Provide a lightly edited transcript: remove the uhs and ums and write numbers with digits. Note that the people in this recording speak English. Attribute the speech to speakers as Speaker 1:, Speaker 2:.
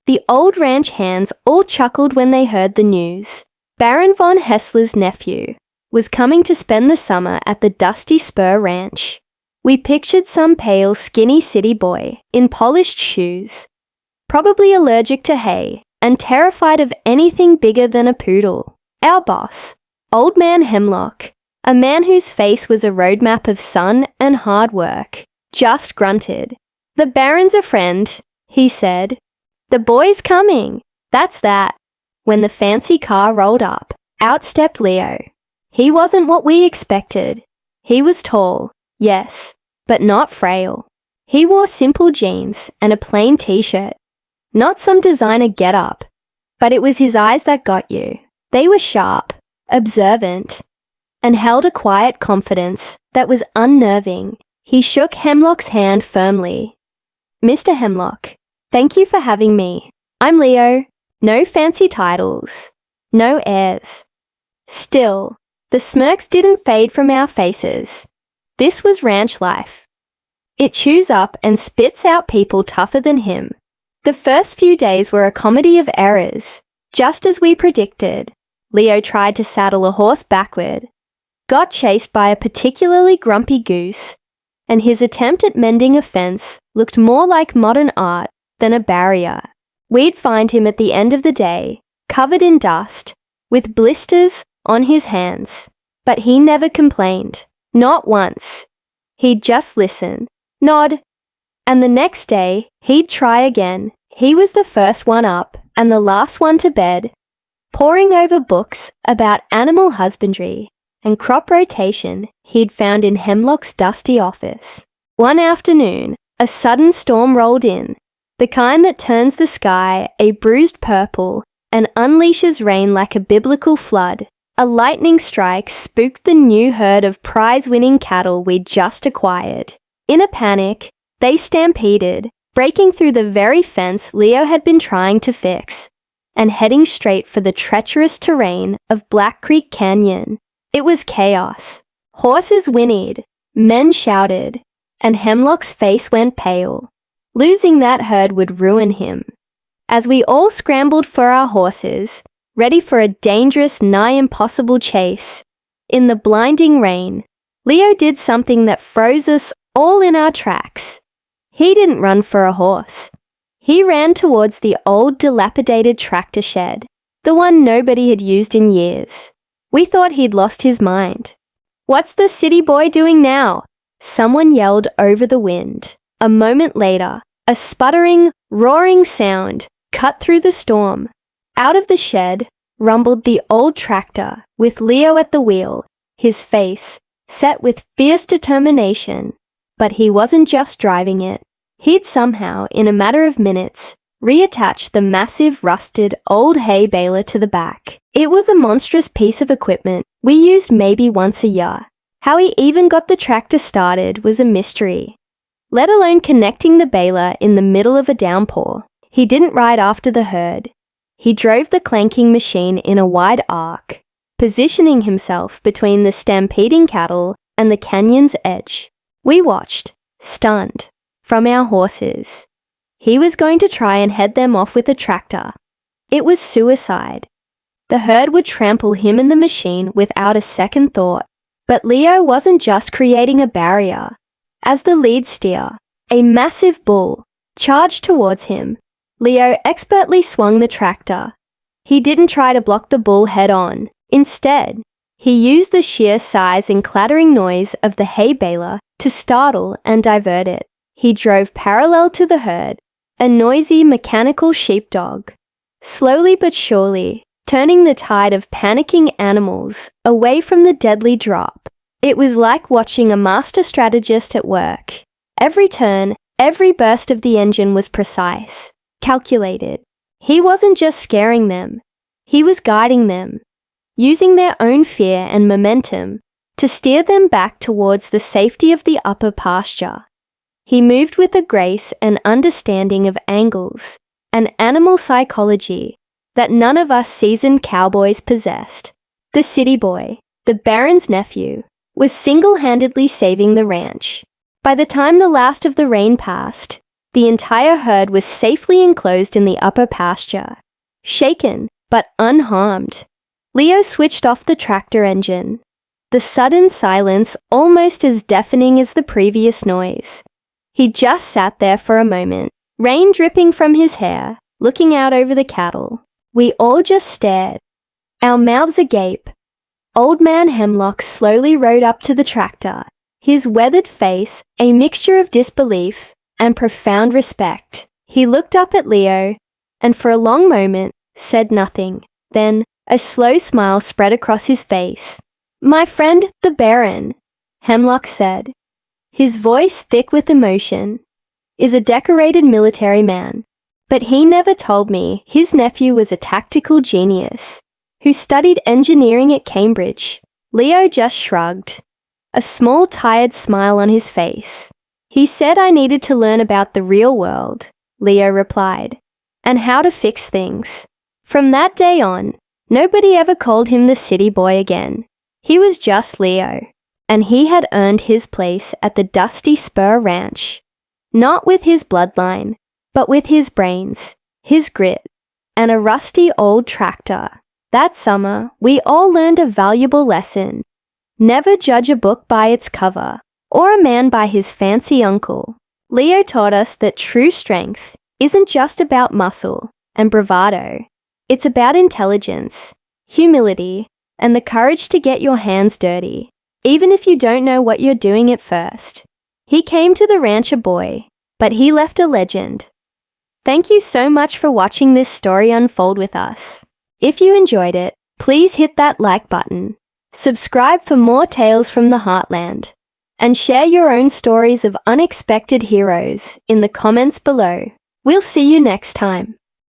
Speaker 1: The old ranch hands all chuckled when they heard the news. Baron von Hessler's nephew was coming to spend the summer at the Dusty Spur Ranch. We pictured some pale, skinny city boy in polished shoes, probably allergic to hay and terrified of anything bigger than a poodle. Our boss, Old Man Hemlock, a man whose face was a roadmap of sun and hard work, just grunted. "The Baron's a friend," he said. "The boy's coming. That's that." When the fancy car rolled up, out stepped Leo. He wasn't what we expected. He was tall, yes, but not frail. He wore simple jeans and a plain t-shirt. Not some designer get-up, but it was his eyes that got you. They were sharp, observant, and held a quiet confidence that was unnerving. He shook Hemlock's hand firmly. "Mr. Hemlock, thank you for having me. I'm Leo. No fancy titles. No airs." Still, the smirks didn't fade from our faces. This was ranch life. It chews up and spits out people tougher than him. The first few days were a comedy of errors, just as we predicted. Leo tried to saddle a horse backward, got chased by a particularly grumpy goose, and his attempt at mending a fence looked more like modern art than a barrier. We'd find him at the end of the day, covered in dust, with blisters on his hands. But he never complained, not once. He'd just listen, nod, and the next day he'd try again. He was the first one up and the last one to bed, poring over books about animal husbandry and crop rotation he'd found in Hemlock's dusty office. One afternoon, a sudden storm rolled in, the kind that turns the sky a bruised purple and unleashes rain like a biblical flood. A lightning strike spooked the new herd of prize-winning cattle we'd just acquired. In a panic, they stampeded, breaking through the very fence Leo had been trying to fix, and heading straight for the treacherous terrain of Black Creek Canyon. It was chaos. Horses whinnied, men shouted, and Hemlock's face went pale. Losing that herd would ruin him. As we all scrambled for our horses, ready for a dangerous, nigh impossible chase, in the blinding rain, Leo did something that froze us all in our tracks. He didn't run for a horse. He ran towards the old dilapidated tractor shed, the one nobody had used in years. We thought he'd lost his mind. "What's the city boy doing now?" someone yelled over the wind. A moment later, a sputtering, roaring sound cut through the storm. Out of the shed rumbled the old tractor, with Leo at the wheel, his face set with fierce determination. But he wasn't just driving it. He'd somehow, in a matter of minutes, reattached the massive, rusted, old hay baler to the back. It was a monstrous piece of equipment we used maybe once a year. How he even got the tractor started was a mystery, let alone connecting the baler in the middle of a downpour. He didn't ride after the herd. He drove the clanking machine in a wide arc, positioning himself between the stampeding cattle and the canyon's edge. We watched, stunned, from our horses. He was going to try and head them off with a tractor. It was suicide. The herd would trample him and the machine without a second thought. But Leo wasn't just creating a barrier. As the lead steer, a massive bull charged towards him. Leo expertly swung the tractor. He didn't try to block the bull head-on. Instead, he used the sheer size and clattering noise of the hay baler to startle and divert it. He drove parallel to the herd, a noisy mechanical sheepdog, slowly but surely turning the tide of panicking animals away from the deadly drop. It was like watching a master strategist at work. Every turn, every burst of the engine was precise, calculated. He wasn't just scaring them, he was guiding them, using their own fear and momentum to steer them back towards the safety of the upper pasture. He moved with a grace and understanding of angles and animal psychology that none of us seasoned cowboys possessed. The city boy, the Baron's nephew, was single-handedly saving the ranch. By the time the last of the rain passed, The entire herd was safely enclosed in the upper pasture, shaken but unharmed. Leo switched off the tractor engine. The sudden silence almost as deafening as the previous noise. He just sat there for a moment, rain dripping from his hair, looking out over the cattle. We all just stared, our mouths agape. Old Man Hemlock slowly rode up to the tractor, his weathered face a mixture of disbelief and profound respect. He looked up at Leo and for a long moment said nothing. Then a slow smile spread across his face. "My friend, the Baron," Hemlock said, his voice thick with emotion, "is a decorated military man. But he never told me his nephew was a tactical genius who studied engineering at Cambridge." Leo just shrugged, a small tired smile on his face. "He said I needed to learn about the real world," Leo replied, "and how to fix things." From that day on, nobody ever called him the city boy again. He was just Leo, and he had earned his place at the Dusty Spur Ranch, not with his bloodline, but with his brains, his grit, and a rusty old tractor. That summer, we all learned a valuable lesson. Never judge a book by its cover, or a man by his fancy uncle. Leo taught us that true strength isn't just about muscle and bravado. It's about intelligence, humility, and the courage to get your hands dirty, even if you don't know what you're doing at first. He came to the ranch a boy, but he left a legend. Thank you so much for watching this story unfold with us. If you enjoyed it, please hit that like button, subscribe for more tales from the Heartland, and share your own stories of unexpected heroes in the comments below. We'll see you next time.